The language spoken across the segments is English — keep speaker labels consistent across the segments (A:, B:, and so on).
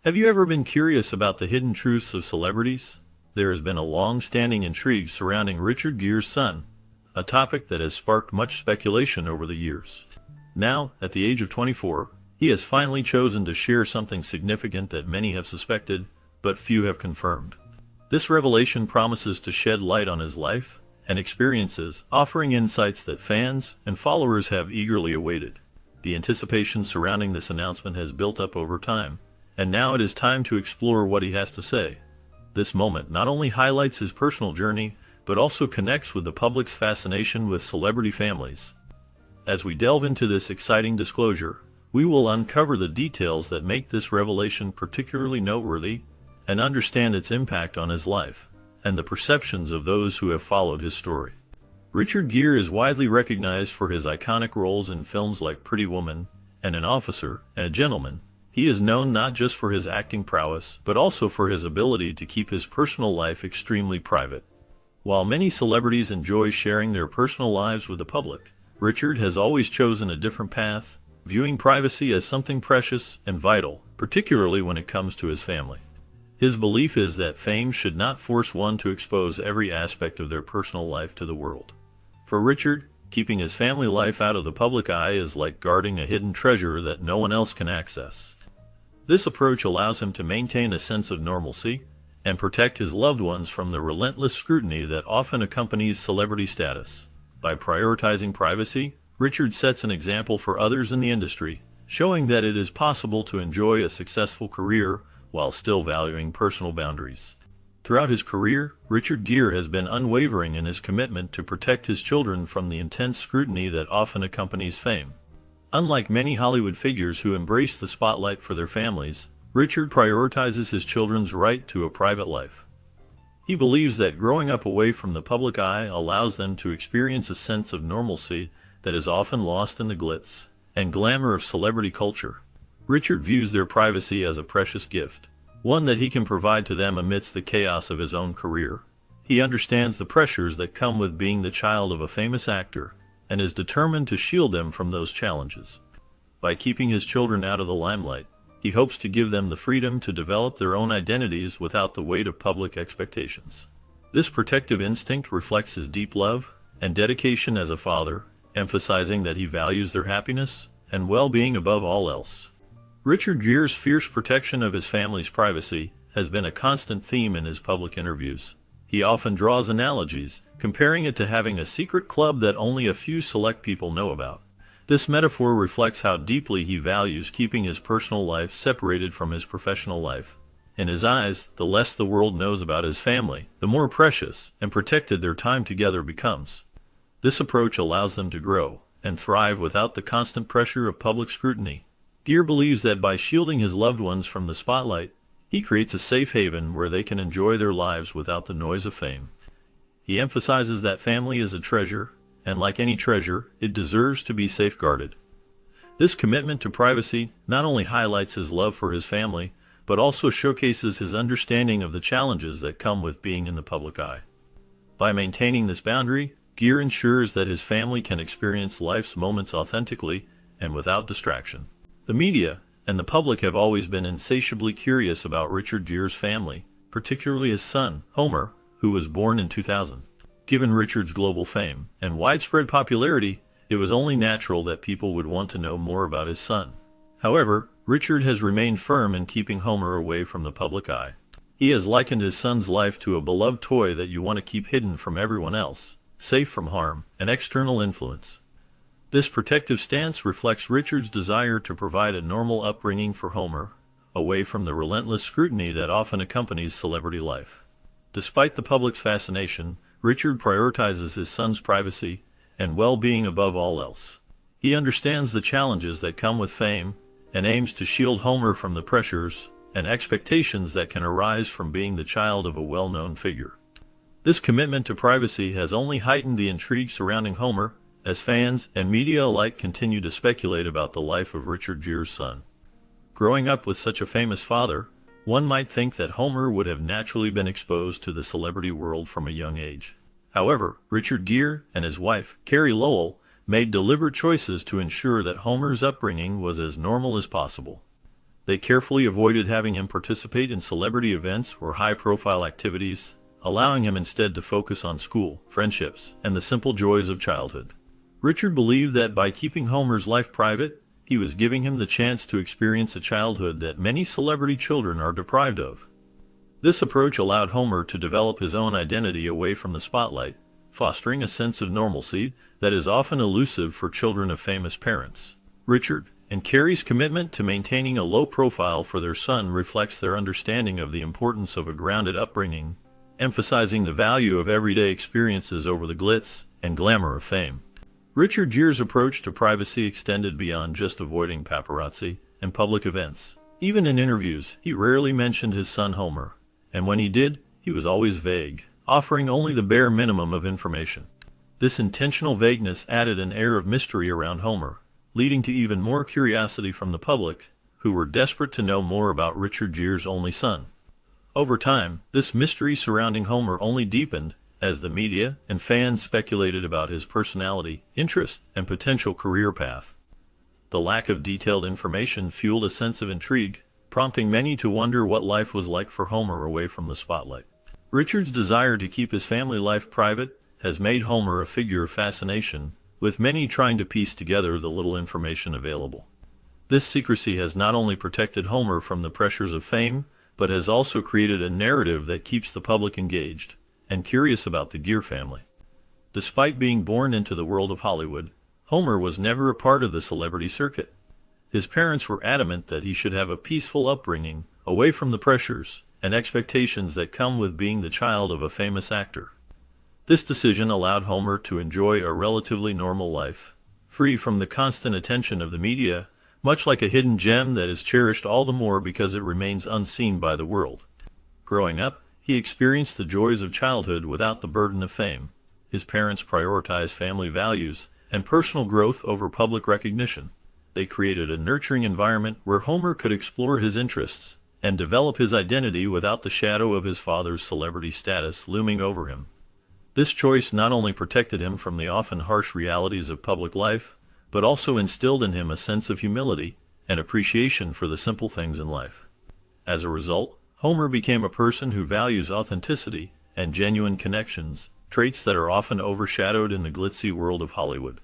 A: Have you ever been curious about the hidden truths of celebrities? There has been a long-standing intrigue surrounding Richard Gere's son, a topic that has sparked much speculation over the years. Now, at the age of 24, he has finally chosen to share something significant that many have suspected, but few have confirmed. This revelation promises to shed light on his life and experiences, offering insights that fans and followers have eagerly awaited. The anticipation surrounding this announcement has built up over time, and now it is time to explore what he has to say. This moment not only highlights his personal journey, but also connects with the public's fascination with celebrity families. As we delve into this exciting disclosure, we will uncover the details that make this revelation particularly noteworthy and understand its impact on his life and the perceptions of those who have followed his story. Richard Gere is widely recognized for his iconic roles in films like Pretty Woman and An Officer and a Gentleman. He is known not just for his acting prowess, but also for his ability to keep his personal life extremely private. While many celebrities enjoy sharing their personal lives with the public, Richard has always chosen a different path, viewing privacy as something precious and vital, particularly when it comes to his family. His belief is that fame should not force one to expose every aspect of their personal life to the world. For Richard, keeping his family life out of the public eye is like guarding a hidden treasure that no one else can access. This approach allows him to maintain a sense of normalcy and protect his loved ones from the relentless scrutiny that often accompanies celebrity status. By prioritizing privacy, Richard sets an example for others in the industry, showing that it is possible to enjoy a successful career while still valuing personal boundaries. Throughout his career, Richard Gere has been unwavering in his commitment to protect his children from the intense scrutiny that often accompanies fame. Unlike many Hollywood figures who embrace the spotlight for their families, Richard prioritizes his children's right to a private life. He believes that growing up away from the public eye allows them to experience a sense of normalcy that is often lost in the glitz and glamour of celebrity culture. Richard views their privacy as a precious gift, one that he can provide to them amidst the chaos of his own career. He understands the pressures that come with being the child of a famous actor, and is determined to shield them from those challenges. By keeping his children out of the limelight, he hopes to give them the freedom to develop their own identities without the weight of public expectations. This protective instinct reflects his deep love and dedication as a father, emphasizing that he values their happiness and well-being above all else. Richard Gere's fierce protection of his family's privacy has been a constant theme in his public interviews. He often draws analogies, comparing it to having a secret club that only a few select people know about. This metaphor reflects how deeply he values keeping his personal life separated from his professional life. In his eyes, the less the world knows about his family, the more precious and protected their time together becomes. This approach allows them to grow and thrive without the constant pressure of public scrutiny. Gere believes that by shielding his loved ones from the spotlight, he creates a safe haven where they can enjoy their lives without the noise of fame. He emphasizes that family is a treasure, and like any treasure, it deserves to be safeguarded. This commitment to privacy not only highlights his love for his family, but also showcases his understanding of the challenges that come with being in the public eye. By maintaining this boundary, Gere ensures that his family can experience life's moments authentically and without distraction. The media and the public have always been insatiably curious about Richard Gere's family, particularly his son, Homer, who was born in 2000. Given Richard's global fame and widespread popularity, it was only natural that people would want to know more about his son. However, Richard has remained firm in keeping Homer away from the public eye. He has likened his son's life to a beloved toy that you want to keep hidden from everyone else, safe from harm and external influence. This protective stance reflects Richard's desire to provide a normal upbringing for Homer, away from the relentless scrutiny that often accompanies celebrity life. Despite the public's fascination, Richard prioritizes his son's privacy and well-being above all else. He understands the challenges that come with fame and aims to shield Homer from the pressures and expectations that can arise from being the child of a well-known figure. This commitment to privacy has only heightened the intrigue surrounding Homer, as fans and media alike continue to speculate about the life of Richard Gere's son. Growing up with such a famous father, one might think that Homer would have naturally been exposed to the celebrity world from a young age. However, Richard Gere and his wife, Carrie Lowell, made deliberate choices to ensure that Homer's upbringing was as normal as possible. They carefully avoided having him participate in celebrity events or high-profile activities, allowing him instead to focus on school, friendships, and the simple joys of childhood. Richard believed that by keeping Homer's life private, he was giving him the chance to experience a childhood that many celebrity children are deprived of. This approach allowed Homer to develop his own identity away from the spotlight, fostering a sense of normalcy that is often elusive for children of famous parents. Richard and Gere's commitment to maintaining a low profile for their son reflects their understanding of the importance of a grounded upbringing, emphasizing the value of everyday experiences over the glitz and glamour of fame. Richard Gere's approach to privacy extended beyond just avoiding paparazzi and public events. Even in interviews, he rarely mentioned his son Homer, and when he did, he was always vague, offering only the bare minimum of information. This intentional vagueness added an air of mystery around Homer, leading to even more curiosity from the public, who were desperate to know more about Richard Gere's only son. Over time, this mystery surrounding Homer only deepened as the media and fans speculated about his personality, interests, and potential career path. The lack of detailed information fueled a sense of intrigue, prompting many to wonder what life was like for Homer away from the spotlight. Richard's desire to keep his family life private has made Homer a figure of fascination, with many trying to piece together the little information available. This secrecy has not only protected Homer from the pressures of fame, but has also created a narrative that keeps the public engaged and curious about the Gere family. Despite being born into the world of Hollywood, Homer was never a part of the celebrity circuit. His parents were adamant that he should have a peaceful upbringing, away from the pressures and expectations that come with being the child of a famous actor. This decision allowed Homer to enjoy a relatively normal life, free from the constant attention of the media, much like a hidden gem that is cherished all the more because it remains unseen by the world. Growing up, he experienced the joys of childhood without the burden of fame. His parents prioritized family values and personal growth over public recognition. They created a nurturing environment where Homer could explore his interests and develop his identity without the shadow of his father's celebrity status looming over him. This choice not only protected him from the often harsh realities of public life, but also instilled in him a sense of humility and appreciation for the simple things in life. As a result, Homer became a person who values authenticity and genuine connections, traits that are often overshadowed in the glitzy world of Hollywood.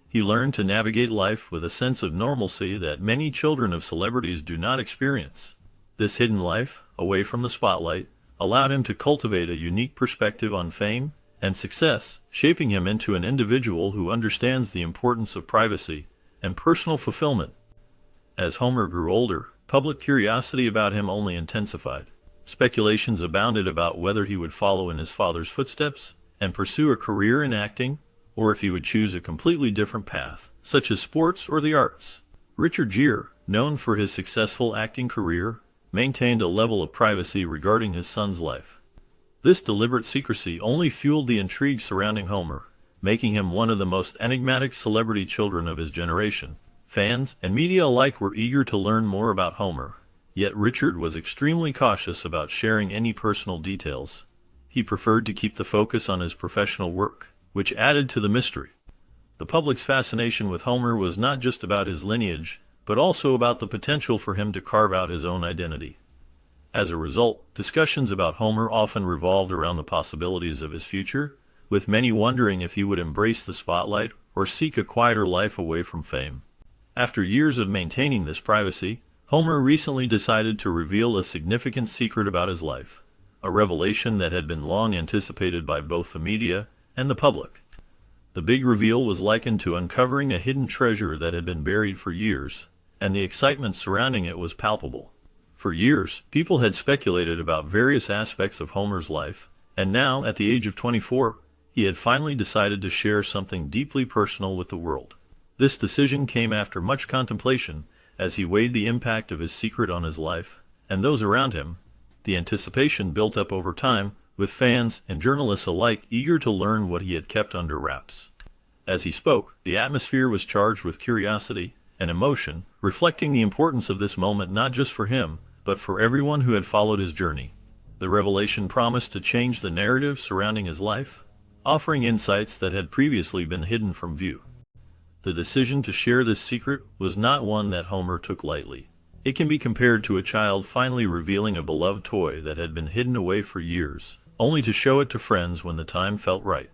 A: He learned to navigate life with a sense of normalcy that many children of celebrities do not experience. This hidden life, away from the spotlight, allowed him to cultivate a unique perspective on fame and success, shaping him into an individual who understands the importance of privacy and personal fulfillment. As Homer grew older, public curiosity about him only intensified. Speculations abounded about whether he would follow in his father's footsteps and pursue a career in acting, or if he would choose a completely different path, such as sports or the arts. Richard Gere, known for his successful acting career, maintained a level of privacy regarding his son's life. This deliberate secrecy only fueled the intrigue surrounding Homer, making him one of the most enigmatic celebrity children of his generation. Fans and media alike were eager to learn more about Homer, yet Richard was extremely cautious about sharing any personal details. He preferred to keep the focus on his professional work, which added to the mystery. The public's fascination with Homer was not just about his lineage, but also about the potential for him to carve out his own identity. As a result, discussions about Homer often revolved around the possibilities of his future, with many wondering if he would embrace the spotlight or seek a quieter life away from fame. After years of maintaining this privacy, Homer recently decided to reveal a significant secret about his life, a revelation that had been long anticipated by both the media and the public. The big reveal was likened to uncovering a hidden treasure that had been buried for years, and the excitement surrounding it was palpable. For years, people had speculated about various aspects of Homer's life, and now, at the age of 24, he had finally decided to share something deeply personal with the world. This decision came after much contemplation, as he weighed the impact of his secret on his life and those around him. The anticipation built up over time, with fans and journalists alike eager to learn what he had kept under wraps. As he spoke, the atmosphere was charged with curiosity and emotion, reflecting the importance of this moment not just for him, but for everyone who had followed his journey. The revelation promised to change the narrative surrounding his life, offering insights that had previously been hidden from view. The decision to share this secret was not one that Homer took lightly. It can be compared to a child finally revealing a beloved toy that had been hidden away for years, only to show it to friends when the time felt right.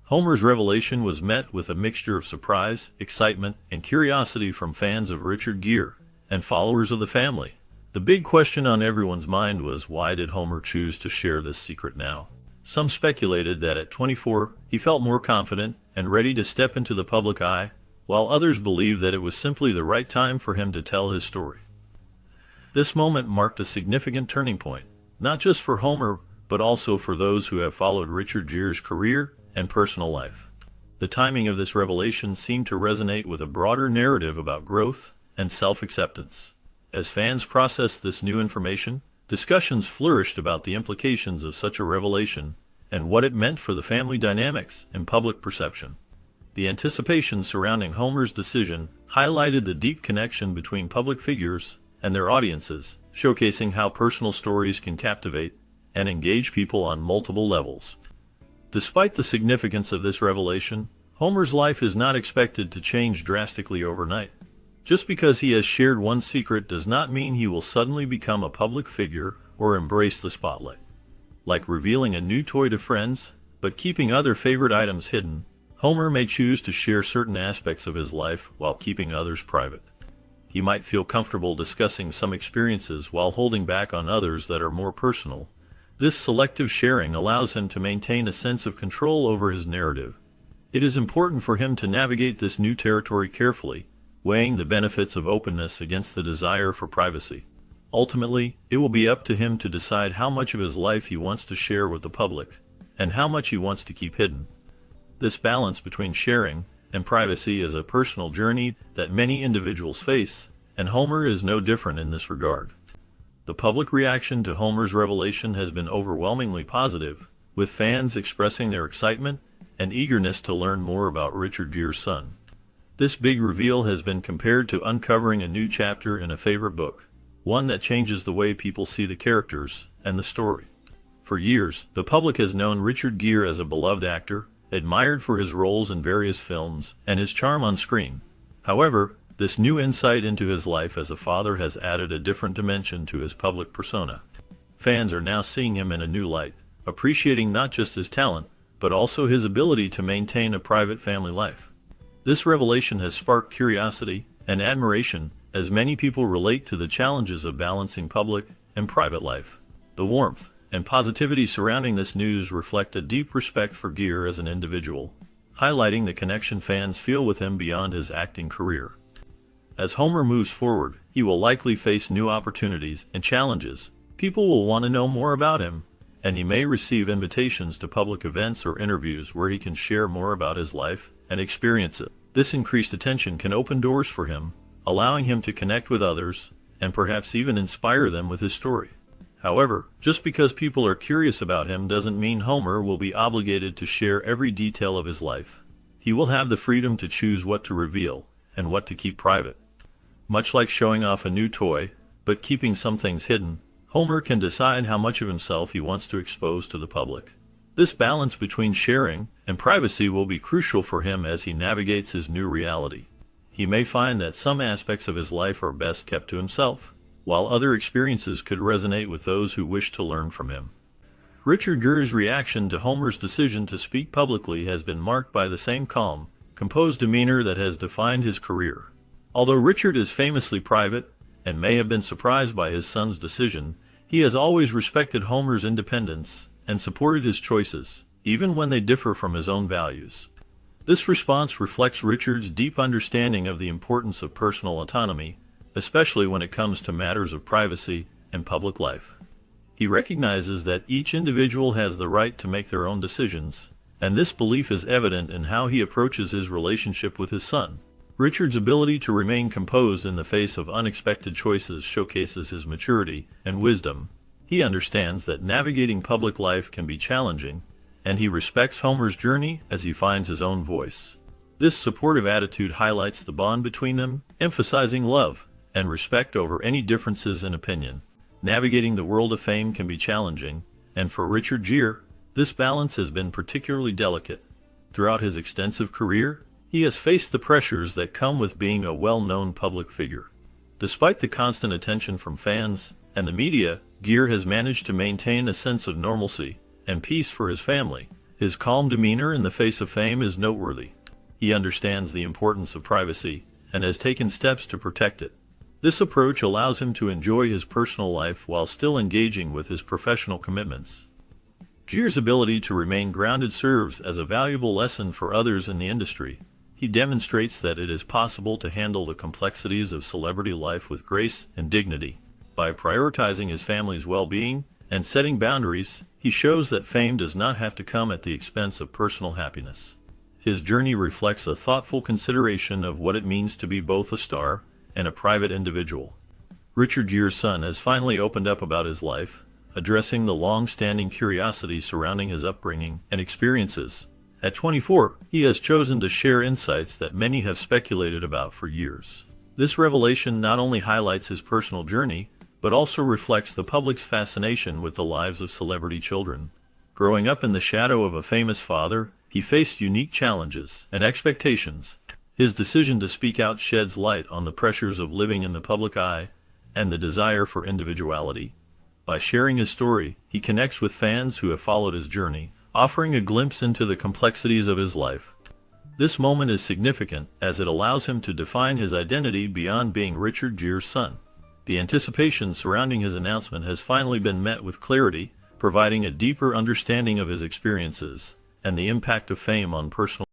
A: Homer's revelation was met with a mixture of surprise, excitement, and curiosity from fans of Richard Gere and followers of the family. The big question on everyone's mind was, why did Homer choose to share this secret now? Some speculated that at 24, he felt more confident and ready to step into the public eye, while others believed that it was simply the right time for him to tell his story. This moment marked a significant turning point, not just for Homer, but also for those who have followed Richard Gere's career and personal life. The timing of this revelation seemed to resonate with a broader narrative about growth and self-acceptance. As fans processed this new information, discussions flourished about the implications of such a revelation and what it meant for the family dynamics and public perception. The anticipation surrounding Homer's decision highlighted the deep connection between public figures and their audiences, showcasing how personal stories can captivate and engage people on multiple levels. Despite the significance of this revelation, Homer's life is not expected to change drastically overnight. Just because he has shared one secret does not mean he will suddenly become a public figure or embrace the spotlight. Like revealing a new toy to friends, but keeping other favorite items hidden, Homer may choose to share certain aspects of his life while keeping others private. He might feel comfortable discussing some experiences while holding back on others that are more personal. This selective sharing allows him to maintain a sense of control over his narrative. It is important for him to navigate this new territory carefully, weighing the benefits of openness against the desire for privacy. Ultimately, it will be up to him to decide how much of his life he wants to share with the public, and how much he wants to keep hidden. This balance between sharing and privacy is a personal journey that many individuals face, and Homer is no different in this regard. The public reaction to Homer's revelation has been overwhelmingly positive, with fans expressing their excitement and eagerness to learn more about Richard Gere's son. This big reveal has been compared to uncovering a new chapter in a favorite book, one that changes the way people see the characters and the story. For years, the public has known Richard Gere as a beloved actor, admired for his roles in various films and his charm on screen. However, this new insight into his life as a father has added a different dimension to his public persona. Fans are now seeing him in a new light, appreciating not just his talent, but also his ability to maintain a private family life. This revelation has sparked curiosity and admiration as many people relate to the challenges of balancing public and private life. The warmth and positivity surrounding this news reflect a deep respect for Gere as an individual, highlighting the connection fans feel with him beyond his acting career. As Homer moves forward, he will likely face new opportunities and challenges. People will want to know more about him, and he may receive invitations to public events or interviews where he can share more about his life and experiences. This increased attention can open doors for him, allowing him to connect with others and perhaps even inspire them with his story. However, just because people are curious about him doesn't mean Homer will be obligated to share every detail of his life. He will have the freedom to choose what to reveal and what to keep private. Much like showing off a new toy, but keeping some things hidden, Homer can decide how much of himself he wants to expose to the public. This balance between sharing and privacy will be crucial for him as he navigates his new reality. He may find that some aspects of his life are best kept to himself, while other experiences could resonate with those who wish to learn from him. Richard Gere's reaction to Homer's decision to speak publicly has been marked by the same calm, composed demeanor that has defined his career. Although Richard is famously private and may have been surprised by his son's decision, he has always respected Homer's independence and supported his choices, even when they differ from his own values. This response reflects Richard's deep understanding of the importance of personal autonomy, especially when it comes to matters of privacy and public life. He recognizes that each individual has the right to make their own decisions, and this belief is evident in how he approaches his relationship with his son. Richard's ability to remain composed in the face of unexpected choices showcases his maturity and wisdom. He understands that navigating public life can be challenging, and he respects Homer's journey as he finds his own voice. This supportive attitude highlights the bond between them, emphasizing love and respect over any differences in opinion. Navigating the world of fame can be challenging, and for Richard Gere, this balance has been particularly delicate. Throughout his extensive career, he has faced the pressures that come with being a well-known public figure. Despite the constant attention from fans and the media, Gere has managed to maintain a sense of normalcy and peace for his family. His calm demeanor in the face of fame is noteworthy. He understands the importance of privacy and has taken steps to protect it. This approach allows him to enjoy his personal life while still engaging with his professional commitments. Gere's ability to remain grounded serves as a valuable lesson for others in the industry. He demonstrates that it is possible to handle the complexities of celebrity life with grace and dignity. By prioritizing his family's well-being and setting boundaries, he shows that fame does not have to come at the expense of personal happiness. His journey reflects a thoughtful consideration of what it means to be both a star and a private individual. Richard Gere's son has finally opened up about his life, addressing the long-standing curiosity surrounding his upbringing and experiences. At 24, he has chosen to share insights that many have speculated about for years. This revelation not only highlights his personal journey, but also reflects the public's fascination with the lives of celebrity children. Growing up in the shadow of a famous father, he faced unique challenges and expectations. His decision to speak out sheds light on the pressures of living in the public eye and the desire for individuality. By sharing his story, he connects with fans who have followed his journey, offering a glimpse into the complexities of his life. This moment is significant as it allows him to define his identity beyond being Richard Gere's son. The anticipation surrounding his announcement has finally been met with clarity, providing a deeper understanding of his experiences and the impact of fame on personal